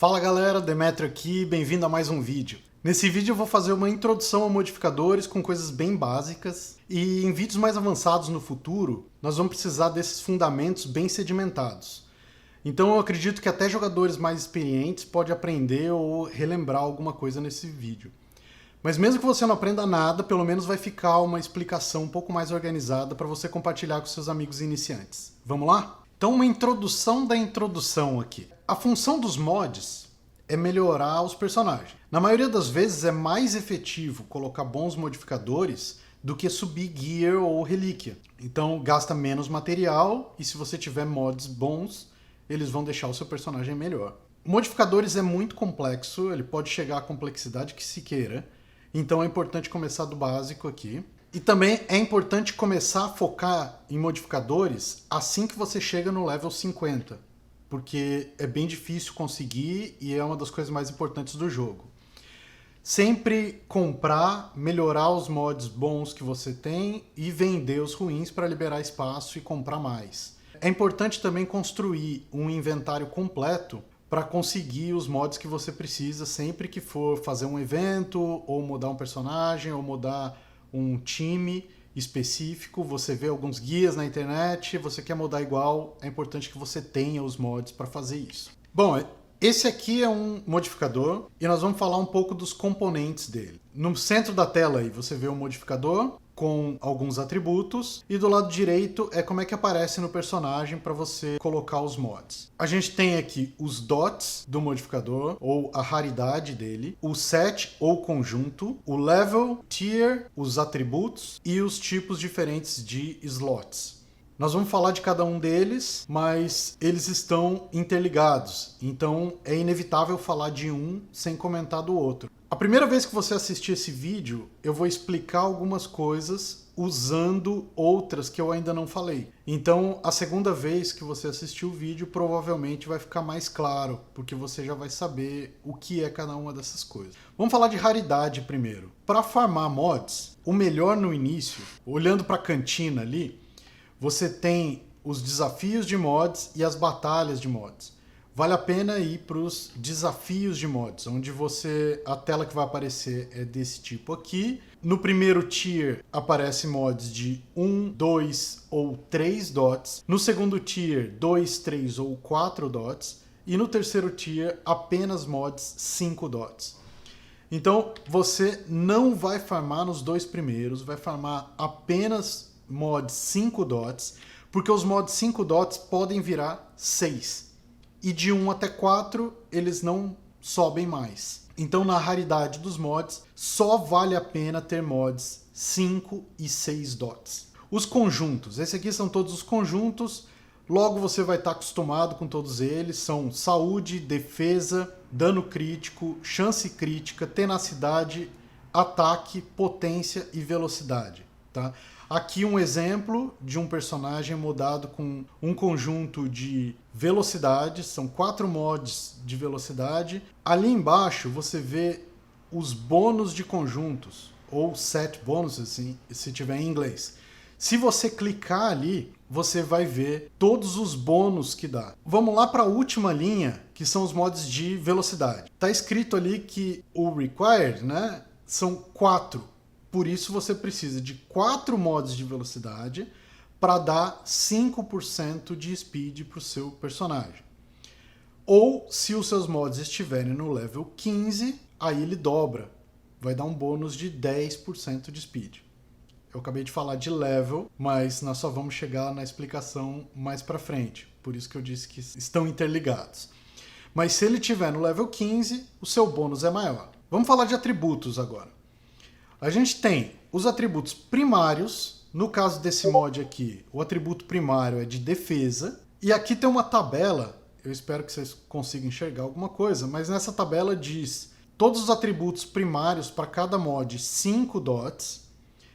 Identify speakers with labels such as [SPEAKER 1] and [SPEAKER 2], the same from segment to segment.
[SPEAKER 1] Fala galera, Demetrio aqui, bem-vindo a mais um vídeo. Nesse vídeo eu vou fazer uma introdução a modificadores com coisas bem básicas e em vídeos mais avançados no futuro nós vamos precisar desses fundamentos bem sedimentados. Então eu acredito que até jogadores mais experientes podem aprender ou relembrar alguma coisa nesse vídeo. Mas mesmo que você não aprenda nada, pelo menos vai ficar uma explicação um pouco mais organizada para você compartilhar com seus amigos iniciantes. Vamos lá? Então uma introdução da introdução aqui. A função dos mods é melhorar os personagens. Na maioria das vezes é mais efetivo colocar bons modificadores do que subir gear ou relíquia. Então gasta menos material e se você tiver mods bons, eles vão deixar o seu personagem melhor. Modificadores é muito complexo, ele pode chegar à complexidade que se queira, então é importante começar do básico aqui. E também é importante começar a focar em modificadores assim que você chega no level 50, porque é bem difícil conseguir e é uma das coisas mais importantes do jogo. Sempre comprar, melhorar os mods bons que você tem e vender os ruins para liberar espaço e comprar mais. É importante também construir um inventário completo para conseguir os mods que você precisa sempre que for fazer um evento, ou mudar um personagem, ou mudar um time específico. Você vê alguns guias na internet, você quer mudar igual, é importante que você tenha os mods para fazer isso. Bom, esse aqui é um modificador e nós vamos falar um pouco dos componentes dele. No centro da tela aí você vê um modificador com alguns atributos e do lado direito é como é que aparece no personagem para você colocar os mods. A gente tem aqui os dots do modificador ou a raridade dele, o set ou conjunto, o level, tier, os atributos e os tipos diferentes de slots. Nós vamos falar de cada um deles, mas eles estão interligados, então é inevitável falar de um sem comentar do outro. A primeira vez que você assistir esse vídeo, eu vou explicar algumas coisas usando outras que eu ainda não falei. Então, a segunda vez que você assistir o vídeo, provavelmente vai ficar mais claro, porque você já vai saber o que é cada uma dessas coisas. Vamos falar de raridade primeiro. Para farmar mods, o melhor no início, olhando para a cantina ali, você tem os desafios de mods e as batalhas de mods. Vale a pena ir para os desafios de mods, onde a tela que vai aparecer é desse tipo aqui. No primeiro tier aparece mods de 1, 2 ou 3 dots. No segundo tier, 2, 3 ou 4 dots. E no terceiro tier, apenas mods 5 dots. Então você não vai farmar nos dois primeiros, vai farmar apenas mods 5 dots, porque os mods 5 dots podem virar 6. E de 1 até 4 eles não sobem mais. Então na raridade dos mods só vale a pena ter mods 5 e 6 dots. Os conjuntos, esse aqui são todos os conjuntos, logo você vai estar acostumado com todos eles, são saúde, defesa, dano crítico, chance crítica, tenacidade, ataque, potência e velocidade. Tá? Aqui um exemplo de um personagem modado com um conjunto de velocidade, são 4 mods de velocidade. Ali embaixo você vê os bônus de conjuntos, ou set bonuses, assim, se tiver em inglês. Se você clicar ali, você vai ver todos os bônus que dá. Vamos lá para a última linha, que são os mods de velocidade. Está escrito ali que o required, né, são 4. Por isso você precisa de 4 mods de velocidade para dar 5% de speed para o seu personagem. Ou se os seus mods estiverem no level 15, aí ele dobra. Vai dar um bônus de 10% de speed. Eu acabei de falar de level, mas nós só vamos chegar na explicação mais para frente. Por isso que eu disse que estão interligados. Mas se ele estiver no level 15, o seu bônus é maior. Vamos falar de atributos agora. A gente tem os atributos primários, no caso desse mod aqui, o atributo primário é de defesa, e aqui tem uma tabela, eu espero que vocês consigam enxergar alguma coisa, mas nessa tabela diz todos os atributos primários para cada mod 5 dots,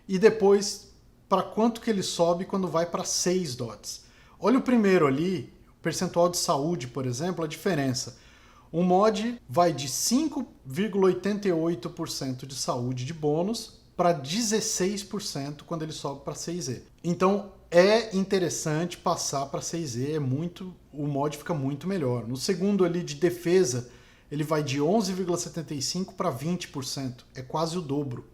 [SPEAKER 1] e depois para quanto que ele sobe quando vai para 6 dots. Olha o primeiro ali, o percentual de saúde, por exemplo, a diferença. Um mod vai de 5,88% de saúde de bônus para 16% quando ele sobe para 6E. Então é interessante passar para 6E, o mod fica muito melhor. No segundo ali de defesa, ele vai de 11,75% para 20%, é quase o dobro.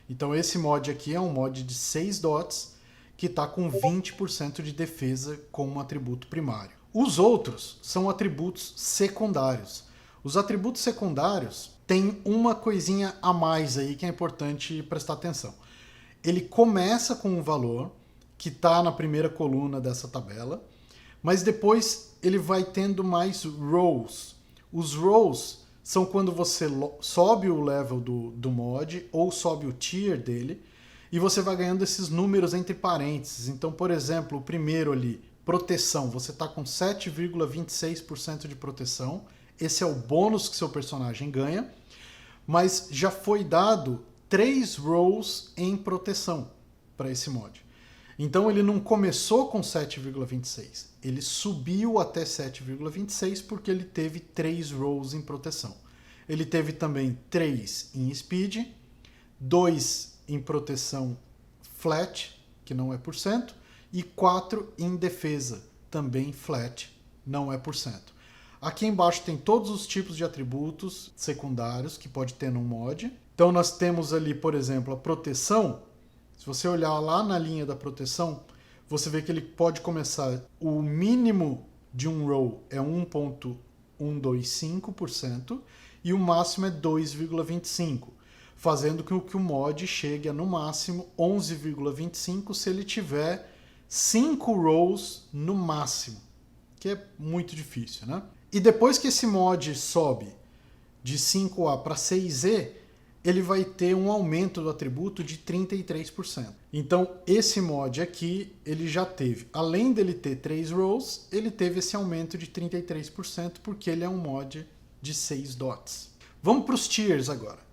[SPEAKER 1] Então esse mod aqui é um mod de 6 dots que está com 20% de defesa com um atributo primário. Os outros são atributos secundários. Os atributos secundários têm uma coisinha a mais aí que é importante prestar atenção. Ele começa com um valor que está na primeira coluna dessa tabela, mas depois ele vai tendo mais rows. Os rows são quando você sobe o level do mod ou sobe o tier dele e você vai ganhando esses números entre parênteses. Então, por exemplo, o primeiro ali, proteção, você está com 7,26% de proteção. Esse é o bônus que seu personagem ganha, mas já foi dado 3 rows em proteção para esse mod. Então ele não começou com 7,26, ele subiu até 7,26 porque ele teve 3 rows em proteção. Ele teve também 3 em speed, 2 em proteção flat, que não é %, e 4 em defesa, também flat, não é %. Aqui embaixo tem todos os tipos de atributos secundários que pode ter num mod. Então nós temos ali, por exemplo, a proteção. Se você olhar lá na linha da proteção, você vê que ele pode começar, o mínimo de um row é 1,125% e o máximo é 2,25%, fazendo com que o mod chegue a no máximo 11,25% se ele tiver 5 rows no máximo, que é muito difícil, né? E depois que esse mod sobe de 5A para 6E, ele vai ter um aumento do atributo de 33%. Então, esse mod aqui, ele já teve, além dele ter 3 rows, ele teve esse aumento de 33%, porque ele é um mod de 6 dots. Vamos para os tiers agora.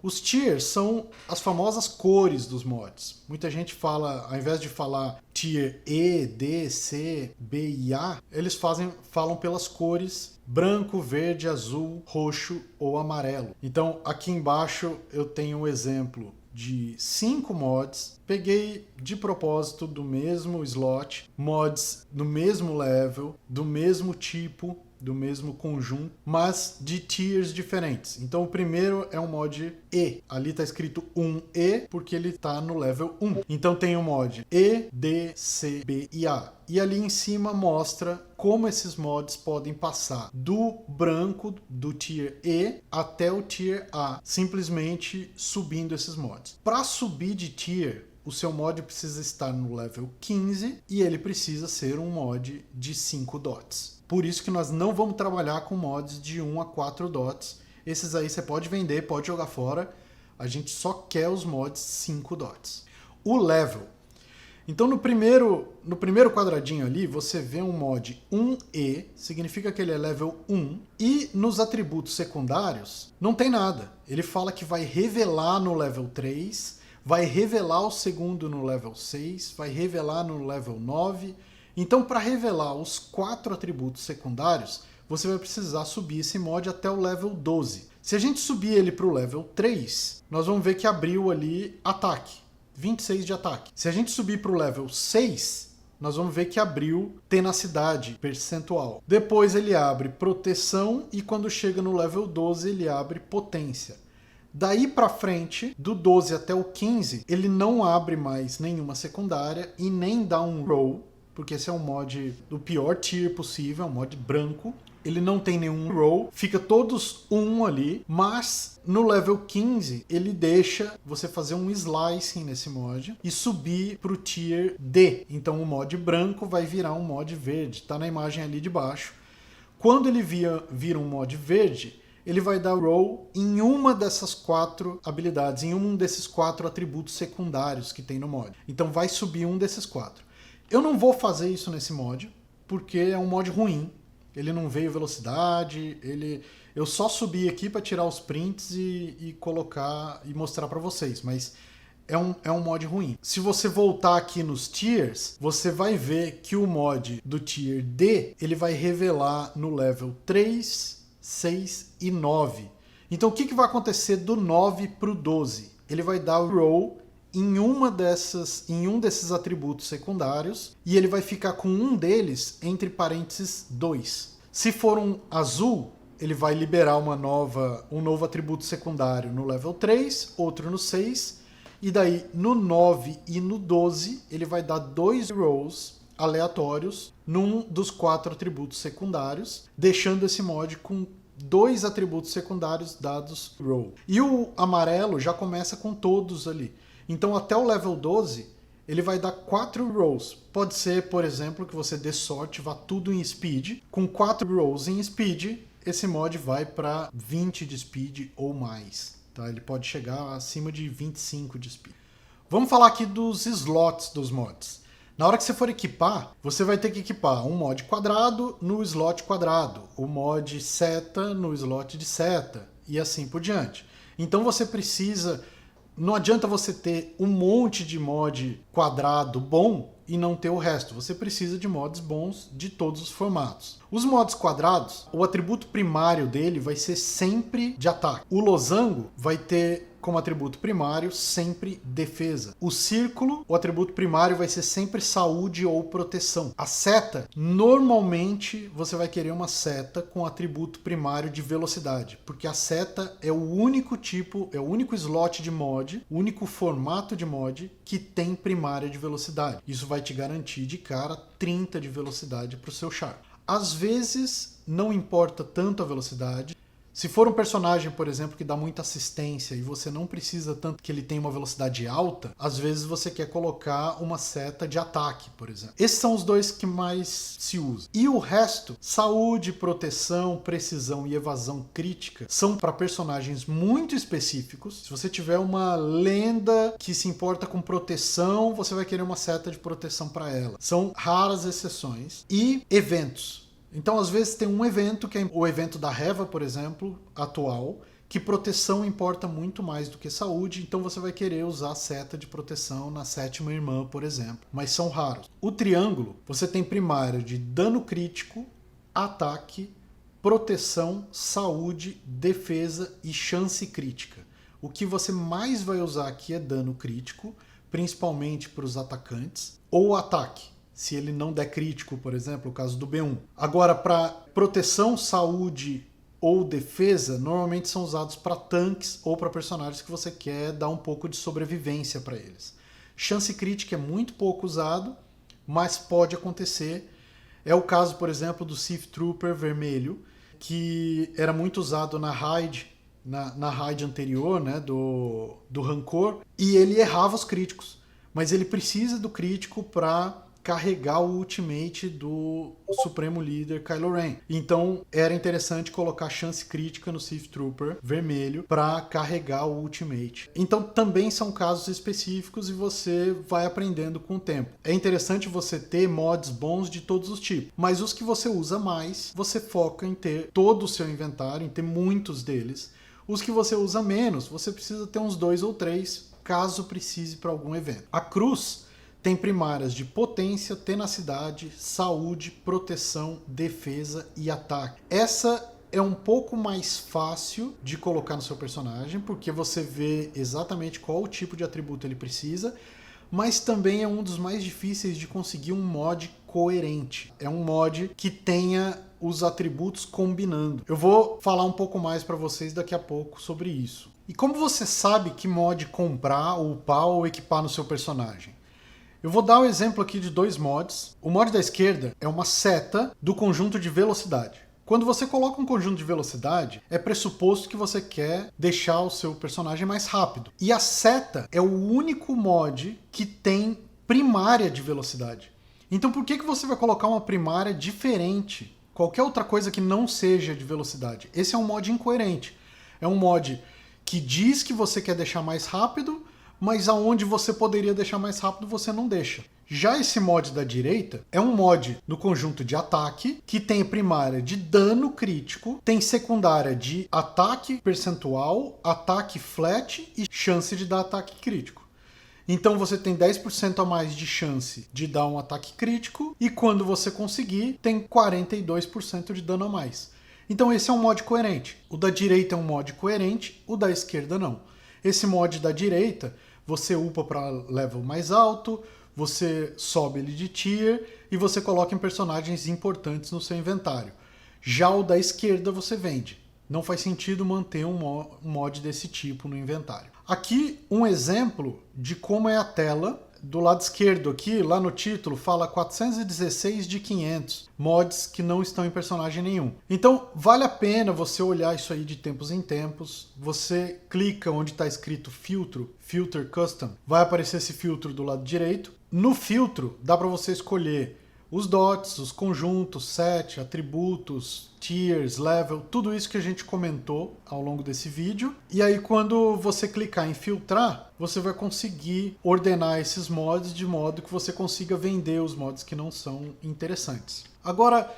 [SPEAKER 1] Os tiers são as famosas cores dos mods. Muita gente fala, ao invés de falar tier E, D, C, B e A, eles falam pelas cores branco, verde, azul, roxo ou amarelo. Então aqui embaixo eu tenho um exemplo de 5 mods. Peguei de propósito do mesmo slot, mods do mesmo level, do mesmo tipo, do mesmo conjunto, mas de tiers diferentes. Então o primeiro é um mod E. Ali está escrito 1E porque ele está no level 1. Então tem o mod E, D, C, B e A. E ali em cima mostra como esses mods podem passar do branco, do tier E, até o tier A, simplesmente subindo esses mods. Para subir de tier, o seu mod precisa estar no level 15 e ele precisa ser um mod de 5 dots. Por isso que nós não vamos trabalhar com mods de 1 a 4 dots. Esses aí você pode vender, pode jogar fora. A gente só quer os mods 5 dots. O level. Então no primeiro quadradinho ali você vê um mod 1E, significa que ele é level 1. E nos atributos secundários não tem nada. Ele fala que vai revelar no level 3, vai revelar o segundo no level 6, vai revelar no level 9... Então, para revelar os 4 atributos secundários, você vai precisar subir esse mod até o level 12. Se a gente subir ele para o level 3, nós vamos ver que abriu ali ataque, 26 de ataque. Se a gente subir para o level 6, nós vamos ver que abriu tenacidade, percentual. Depois ele abre proteção e quando chega no level 12 ele abre potência. Daí para frente, do 12 até o 15, ele não abre mais nenhuma secundária e nem dá um row, porque esse é um mod do pior tier possível, é um mod branco. Ele não tem nenhum row, fica todos 1 ali, mas no level 15 ele deixa você fazer um slicing nesse mod e subir para o tier D. Então o mod branco vai virar um mod verde, está na imagem ali de baixo. Quando ele vira um mod verde, ele vai dar row em uma dessas 4 habilidades, em um desses 4 atributos secundários que tem no mod. Então vai subir um desses 4. Eu não vou fazer isso nesse mod, porque é um mod ruim. Ele não veio velocidade, eu só subi aqui para tirar os prints e colocar e mostrar para vocês, mas é um mod ruim. Se você voltar aqui nos tiers, você vai ver que o mod do tier D, ele vai revelar no level 3, 6 e 9. Então o que vai acontecer do 9 para o 12? Ele vai dar o row em um desses atributos secundários e ele vai ficar com um deles entre parênteses 2. Se for um azul, ele vai liberar um novo atributo secundário no level 3, outro no 6, e daí no 9 e no 12 ele vai dar 2 rolls aleatórios num dos 4 atributos secundários, deixando esse mod com 2 atributos secundários dados roll. E o amarelo já começa com todos ali. Então até o level 12 ele vai dar 4 rolls. Pode ser, por exemplo, que você dê sorte, vá tudo em speed. Com 4 rolls em speed, esse mod vai para 20 de speed ou mais. Tá? Ele pode chegar acima de 25 de speed. Vamos falar aqui dos slots dos mods. Na hora que você for equipar, você vai ter que equipar um mod quadrado no slot quadrado, o mod seta no slot de seta e assim por diante. Então você precisa... Não adianta você ter um monte de mod quadrado bom e não ter o resto. Você precisa de mods bons de todos os formatos. Os mods quadrados, o atributo primário dele vai ser sempre de ataque. O losango vai ter como atributo primário sempre defesa. O círculo, o atributo primário vai ser sempre saúde ou proteção. A seta, normalmente você vai querer uma seta com atributo primário de velocidade, porque a seta é o único tipo, é o único slot de mod, o único formato de mod que tem primária de velocidade. Isso vai te garantir de cara 30 de velocidade para o seu char. Às vezes não importa tanto a velocidade. Se for um personagem, por exemplo, que dá muita assistência e você não precisa tanto que ele tenha uma velocidade alta, às vezes você quer colocar uma seta de ataque, por exemplo. Esses são os dois que mais se usam. E o resto, saúde, proteção, precisão e evasão crítica, são para personagens muito específicos. Se você tiver uma lenda que se importa com proteção, você vai querer uma seta de proteção para ela. São raras exceções. E eventos. Então, às vezes, tem um evento, que é o evento da Reva, por exemplo, atual, que proteção importa muito mais do que saúde, então você vai querer usar a seta de proteção na 7ª irmã, por exemplo, mas são raros. O triângulo, você tem primário de dano crítico, ataque, proteção, saúde, defesa e chance crítica. O que você mais vai usar aqui é dano crítico, principalmente para os atacantes, ou ataque. Se ele não der crítico, por exemplo, o caso do B1. Agora, para proteção, saúde ou defesa, normalmente são usados para tanques ou para personagens que você quer dar um pouco de sobrevivência para eles. Chance crítica é muito pouco usado, mas pode acontecer. É o caso, por exemplo, do Sith Trooper vermelho, que era muito usado na raid, na raid anterior, né, do Rancor, e ele errava os críticos. Mas ele precisa do crítico para carregar o ultimate do Supremo Líder Kylo Ren. Então era interessante colocar chance crítica no Sith Trooper vermelho para carregar o ultimate. Então também são casos específicos e você vai aprendendo com o tempo. É interessante você ter mods bons de todos os tipos, mas os que você usa mais, você foca em ter todo o seu inventário, em ter muitos deles. Os que você usa menos, você precisa ter uns 2 ou 3, caso precise para algum evento. A cruz tem primárias de potência, tenacidade, saúde, proteção, defesa e ataque. Essa é um pouco mais fácil de colocar no seu personagem, porque você vê exatamente qual o tipo de atributo ele precisa, mas também é um dos mais difíceis de conseguir um mod coerente. É um mod que tenha os atributos combinando. Eu vou falar um pouco mais para vocês daqui a pouco sobre isso. E como você sabe que mod comprar, upar ou equipar no seu personagem? Eu vou dar o exemplo aqui de 2 mods. O mod da esquerda é uma seta do conjunto de velocidade. Quando você coloca um conjunto de velocidade, é pressuposto que você quer deixar o seu personagem mais rápido. E a seta é o único mod que tem primária de velocidade. Então por que você vai colocar uma primária diferente? Qualquer outra coisa que não seja de velocidade. Esse é um mod incoerente. É um mod que diz que você quer deixar mais rápido, mas aonde você poderia deixar mais rápido, você não deixa. Já esse mod da direita é um mod no conjunto de ataque, que tem primária de dano crítico, tem secundária de ataque percentual, ataque flat e chance de dar ataque crítico. Então você tem 10% a mais de chance de dar um ataque crítico, e quando você conseguir, tem 42% de dano a mais. Então esse é um mod coerente. O da direita é um mod coerente, o da esquerda não. Esse mod da direita, você upa para level mais alto, você sobe ele de tier e você coloca em personagens importantes no seu inventário. Já o da esquerda você vende. Não faz sentido manter um mod desse tipo no inventário. Aqui um exemplo de como é a tela. Do lado esquerdo aqui, lá no título, fala 416 de 500 mods que não estão em personagem nenhum. Então, vale a pena você olhar isso aí de tempos em tempos. Você clica onde está escrito filtro, Filter Custom, vai aparecer esse filtro do lado direito. No filtro, dá para você escolher os dots, os conjuntos, set, atributos, tiers, level, tudo isso que a gente comentou ao longo desse vídeo. E aí quando você clicar em filtrar, você vai conseguir ordenar esses mods de modo que você consiga vender os mods que não são interessantes. Agora,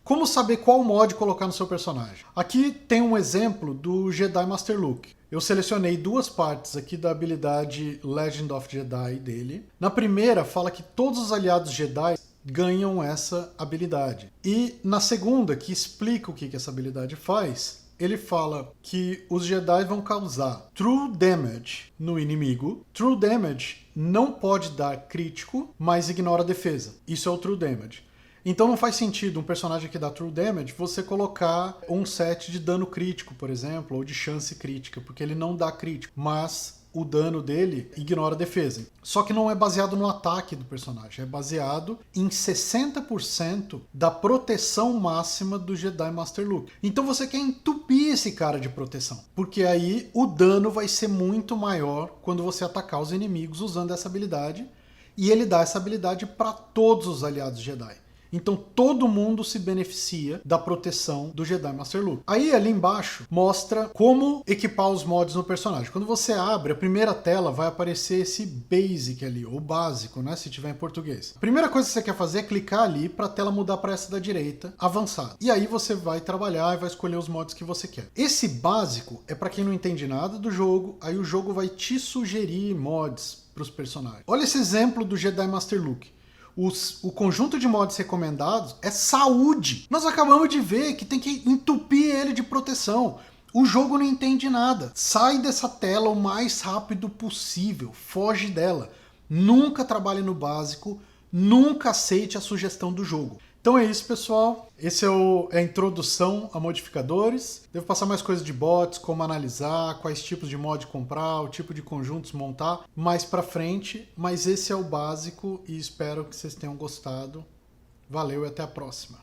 [SPEAKER 1] como saber qual mod colocar no seu personagem? Aqui tem um exemplo do Jedi Master Luke. Eu selecionei duas partes aqui da habilidade Legend of Jedi dele. Na primeira, fala que todos os aliados Jedi ganham essa habilidade. E na segunda, que explica o que essa habilidade faz, ele fala que os Jedi vão causar True Damage no inimigo. True Damage não pode dar crítico, mas ignora a defesa. Isso é o True Damage. Então não faz sentido um personagem que dá True Damage você colocar um set de dano crítico, por exemplo, ou de chance crítica, porque ele não dá crítico, mas o dano dele ignora a defesa. Só que não é baseado no ataque do personagem, é baseado em 60% da proteção máxima do Jedi Master Luke. Então você quer entupir esse cara de proteção, porque aí o dano vai ser muito maior quando você atacar os inimigos usando essa habilidade, e ele dá essa habilidade para todos os aliados Jedi. Então todo mundo se beneficia da proteção do Jedi Master Luke. Aí ali embaixo mostra como equipar os mods no personagem. Quando você abre, a primeira tela vai aparecer esse Basic ali, ou básico, né, se tiver em português. A primeira coisa que você quer fazer é clicar ali para a tela mudar para essa da direita, avançada. E aí você vai trabalhar e vai escolher os mods que você quer. Esse básico é para quem não entende nada do jogo, aí o jogo vai te sugerir mods para os personagens. Olha esse exemplo do Jedi Master Luke. O conjunto de mods recomendados é saúde. Nós acabamos de ver que tem que entupir ele de proteção. O jogo não entende nada. Sai dessa tela o mais rápido possível. Foge dela. Nunca trabalhe no básico. Nunca aceite a sugestão do jogo. Então é isso, pessoal. Esse é a introdução a modificadores. Devo passar mais coisas de bots, como analisar, quais tipos de mod comprar, o tipo de conjuntos montar mais pra frente. Mas esse é o básico e espero que vocês tenham gostado. Valeu e até a próxima.